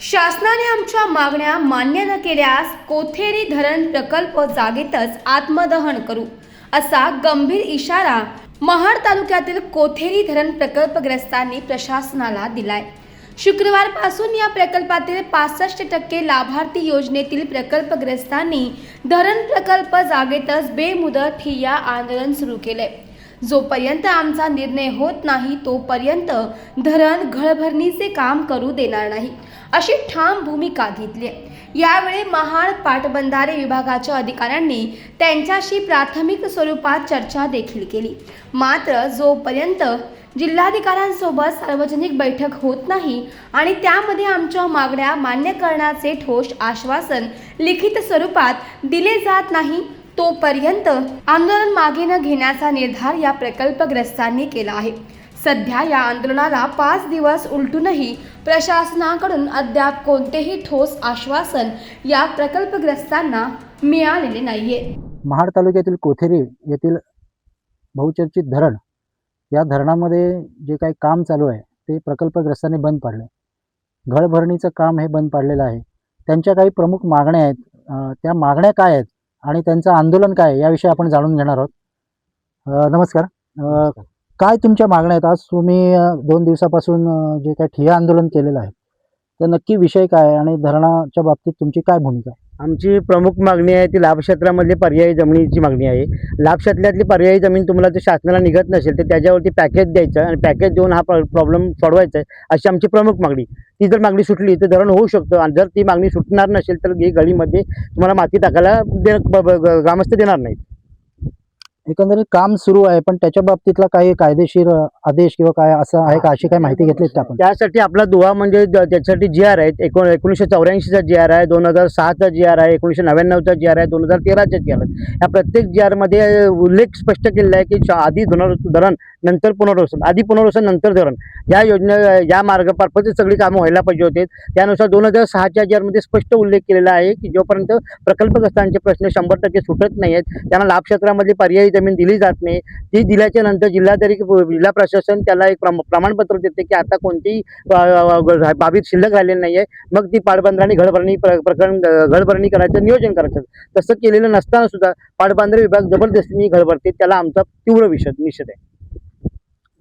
शासनाने आमच्या मागण्या मान्य न केल्यास कोथेरी धरण प्रकल्प जागेतच आत्मदहन करू असा गंभीर इशारा महाड तालुक्यातील कोथेरी धरण प्रकल्पग्रस्तांनी प्रशासनाला दिलाय। शुक्रवारपासून या प्रकल्पातील 65% लाभार्थी योजनेतील प्रकल्पग्रस्तांनी धरण प्रकल्प जागेतच बेमुदत ठिय्या आंदोलन सुरू केले। जोपर्यंत आमचा निर्णय होत नाही तोपर्यंत धरण गळभरणीचे काम करू देणार नाही अशी ठाम भूमिका घेतली। यावेळी महाड पाटबंधारे विभागाच्या अधिकाऱ्यांनी त्यांच्याशी प्राथमिक स्वरूपात चर्चा देखील केली। मात्र जोपर्यंत जिल्हाधिकाऱ्यांसोबत सार्वजनिक बैठक होत नाही आणि त्यामध्ये आमच्या मागण्या मान्य करण्याचे ठोस आश्वासन लिखित स्वरूपात दिले जात नाही तोपर्यंत आंदोलन मागे न घेण्याचा निर्धार या प्रकल्पग्रस्तांनी केला आहे। सध्या या आंदोलनाला 5 दिवस उलटूनही प्रशासनाकडून अद्याप कोणतेही ठोस आश्वासन या प्रकल्पग्रस्तांना मिळालेले नाहीये। महाड तालुक्यातील कोथेरी येथील बहुचर्चित धरण, या धरणामध्ये जे काही काम चालू आहे ते प्रकल्पग्रस्तांनी बंद पाडले। गळभरणीचं काम हे बंद पाडलेलं आहे। त्यांच्या काही प्रमुख मागण्या आहेत, त्या मागण्या काय आहेत आणि त्यांचं आंदोलन काय आहे याविषयी आपण जाणून घेणार आहोत। नमस्कार, काय तुमच्या मागण्या आहेत? आज तुम्ही 2 दिवसापासून जे काही ठिय्या आंदोलन केलेलं आहे तर नक्की विषय काय आहे आणि धरणाच्या बाबतीत तुमची काय भूमिका आहे? आमची प्रमुख मागणी आहे ती लाभ क्षेत्रामधली पर्यायी जमिनीची मागणी आहे। लाभ क्षेत्रातली पर्यायी जमीन तुम्हाला जर शासनाला निघत नसेल तर त्याच्यावरती पॅकेज द्यायचं आणि पॅकेज देऊन हा प्रॉब्लेम सोडवायचा आहे अशी आमची प्रमुख मागणी। ती जर मागणी सुटली तर धरण होऊ शकतं आणि जर ती मागणी सुटणार नसेल तर ही गळीमध्ये तुम्हाला माती टाकायला ग्रामस्थ देणार नाहीत। एकंदरीत काम सुरू आहे, पण त्याच्या बाबतीतला काही कायदेशीर आदेश किंवा काय असं आहे का, अशी काही माहिती घेतलीत का आपण? त्यासाठी आपला दुवा म्हणजे त्याच्यासाठी GR आहेत। 1984चा GR आहे, 2006चा GR आहे, 1999चा GR आहे, 2013चा GR आहे। या प्रत्येक GR मध्ये उल्लेख स्पष्ट केलेला आहे की आधी धरण नंतर पुनर्वसन, आधी पुनर्वसन नंतर धरण, या योजना या मार्गामार्फत सगळी कामं व्हायला पाहिजे होते। त्यानुसार 2006च्या GR मध्ये स्पष्ट उल्लेख केलेला आहे की जोपर्यंत प्रकल्पग्रस्तांचे प्रश्न 100% सुटत नाही आहेत त्यांना लाभ क्षेत्रामध्ये पर्यायी जमीन दिली जात नाही। ती दिल्याच्या नंतर जिल्हा प्रशासन त्याला एक प्रमाणपत्र देते की आता कोणतीही बाबीत शिल्लक राहिलेली नाही आहे, मग ती पाटबंधारे गळभरणी करायचं नियोजन करायचं। तसं केलेलं नसताना सुद्धा पाटबंधारे विभाग जबरदस्तीने गळभरते, त्याला आमचा तीव्र निषेध आहे।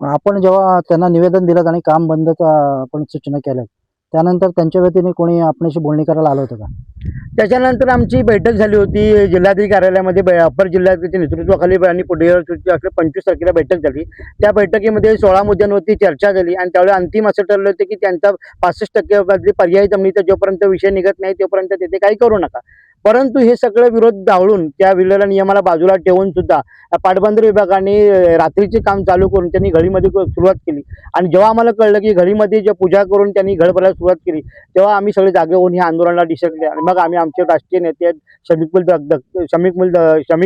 आपण जेव्हा त्यांना निवेदन दिलं आणि काम बंदचा आपण सूचना केल्या त्यानंतर त्यांच्या वतीने कोणी आपल्याशी बोलणी करायला आलं होतं का? त्याच्यानंतर आमची बैठक झाली होती जिल्हाधिकारी कार्यालयामध्ये, अपर जिल्हाधिकाऱ्यांच्या नेतृत्वाखाली आणि पुढे 25 तारखेला बैठक झाली। त्या बैठकीमध्ये 16 मुद्द्यांवरती चर्चा झाली आणि त्यावेळी अंतिम असं ठरलं होतं की त्यांचा 65% पर्यायी जमिनीचा जोपर्यंत विषय निघत नाही तोपर्यंत तिथे काही करू नका। परंतु हे सगळं विरोध डावळून त्या विलेला नियमाला बाजूला ठेवून सुद्धा पाटबंधारे विभागाने रात्रीचे काम चालू करून त्यांनी गळीमध्ये सुरुवात केली आणि जेव्हा आम्हाला कळलं की गळीमध्ये जे पूजा करून त्यांनी गळ भरायला सुरुवात केली तेव्हा आम्ही सगळे जागे होऊन ह्या आंदोलनाला डिसकले आणि मग आम्ही आमचे राष्ट्रीय नेते श्रमिक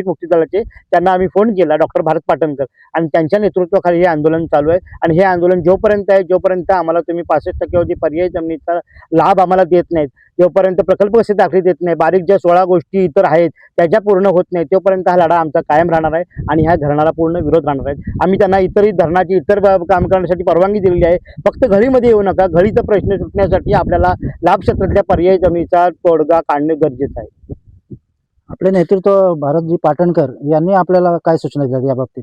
मुक्ती दलाचे त्यांना आम्ही फोन केला, डॉक्टर भारत पाटणकर, आणि त्यांच्या नेतृत्वाखाली हे आंदोलन चालू आहे। आणि हे आंदोलन जोपर्यंत आम्हाला तुम्ही 65% पर्यायी जमिनीचा लाभ आम्हाला देत नाहीत, जोपर्यंत प्रकल्प कसे दाखले देत नाही, बारीक ज्या 16 गोष्टी इतर आहेत त्याच्या पूर्ण होत नाही तोपर्यंत हा लढा आमचा कायम राहणार आहे आणि ह्या धरणाला पूर्ण विरोध राहणार आहे। आम्ही त्यांना धरणाची इतर काम करण्यासाठी परवानगी दिलेली आहे, फक्त घळीमध्ये येऊ नका। घळीचा प्रश्न सुटण्यासाठी आपल्याला लाभ क्षेत्रातल्या पर्यायी जमिनीचा तोडगा काढणे गरजेचं आहे। आपले नेतृत्व भारतजी पाटणकर यांनी आपल्याला काय सूचना दिल्या या बाबतीत?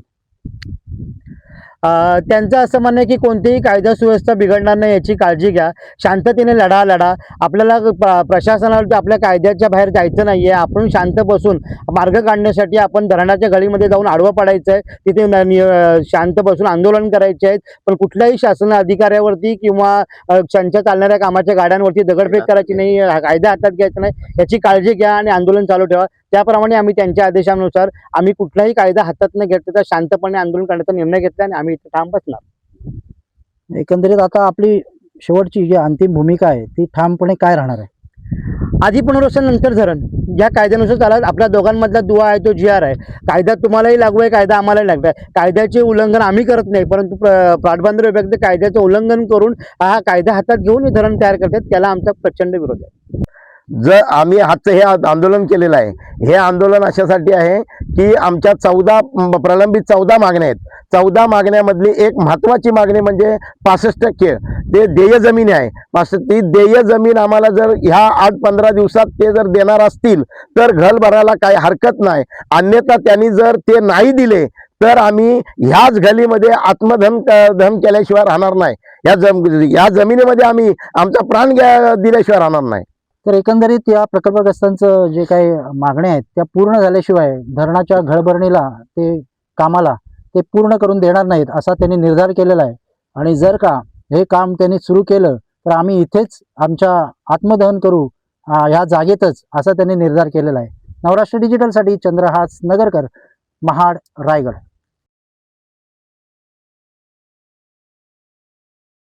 त्यांचं असं म्हणणं आहे की कोणतीही कायदा सुव्यवस्था बिघडणार नाही याची काळजी घ्या, शांततेने लढा। आपल्याला प्रशासनाला आपल्या कायद्याच्या बाहेर जायचं नाही आहे, आपण शांत बसून मार्ग काढण्यासाठी आपण धरणाच्या गळीमध्ये जाऊन आडवं पडायचं आहे, तिथे शांत बसून आंदोलन करायचे आहेत। पण कुठल्याही शासन अधिकाऱ्यावरती किंवा त्यांच्या चालणाऱ्या कामाच्या गाड्यांवरती दगडफेक करायची नाही, कायदा हातात घ्यायचा नाही याची काळजी घ्या आणि आंदोलन चालू ठेवा। त्याप्रमाणे आम्ही त्यांच्या आदेशानुसार आम्ही कुठलाही कायदा हातात न घेता शांतपणे आंदोलन करण्याचा निर्णय घेतला आणि आम्ही इथे ठाम बसणार। एकंदरीत आता आपली शेवटची जी अंतिम भूमिका आहे ती ठामपणे काय राहणार आहे? आधी पुनर्वसन नंतर धरण, या कायद्यानुसार चालत आपल्या दोघांमधला दुवा आहे तो GR आहे। कायदा तुम्हालाही लागू आहे, कायदा आम्हालाही लागू आहे। कायद्याचे उल्लंघन आम्ही करत नाही, परंतु पाटबंधारे विभाग कायद्याचं उल्लंघन करून हा कायदा हातात घेऊन हे धरण तयार करतात, त्याला आमचा प्रचंड विरोध आहे। जर आम्ही आजचं हे आंदोलन केलेलं आहे, हे आंदोलन अशासाठी आहे की आमच्या 14 प्रलंबित 14 मागण्या आहेत. 14 मागण्यामधली एक महत्त्वाची मागणी म्हणजे 65% ते देय जमीन आहे. ती देय जमीन आम्हाला जर ह्या 8-15 दिवसात ते जर देणार असतील तर घर भरायला काही हरकत नाही. अन्यथा त्यांनी जर ते नाही दिले तर आम्ही ह्याच गलीमध्ये धन केल्याशिवाय राहणार नाही. या जमिनीमध्ये आम्ही आमचा प्राण दिल्याशिवाय राहणार नाही. तर एकंदरीत या प्रकल्पग्रस्तांचं जे काही मागण्या आहेत त्या पूर्ण झाल्याशिवाय धरणाच्या घळभरणीला ते कामाला ते पूर्ण करून देणार नाहीत असा त्यांनी निर्धार केलेला आहे. आणि जर का हे काम त्यांनी सुरू केलं तर आम्ही इथेच आमच्या आत्मदहन करू ह्या जागेतच असा त्यांनी निर्धार केलेला आहे. नवराष्ट्र डिजिटलसाठी चंद्रहास नगरकर, महाड, रायगड.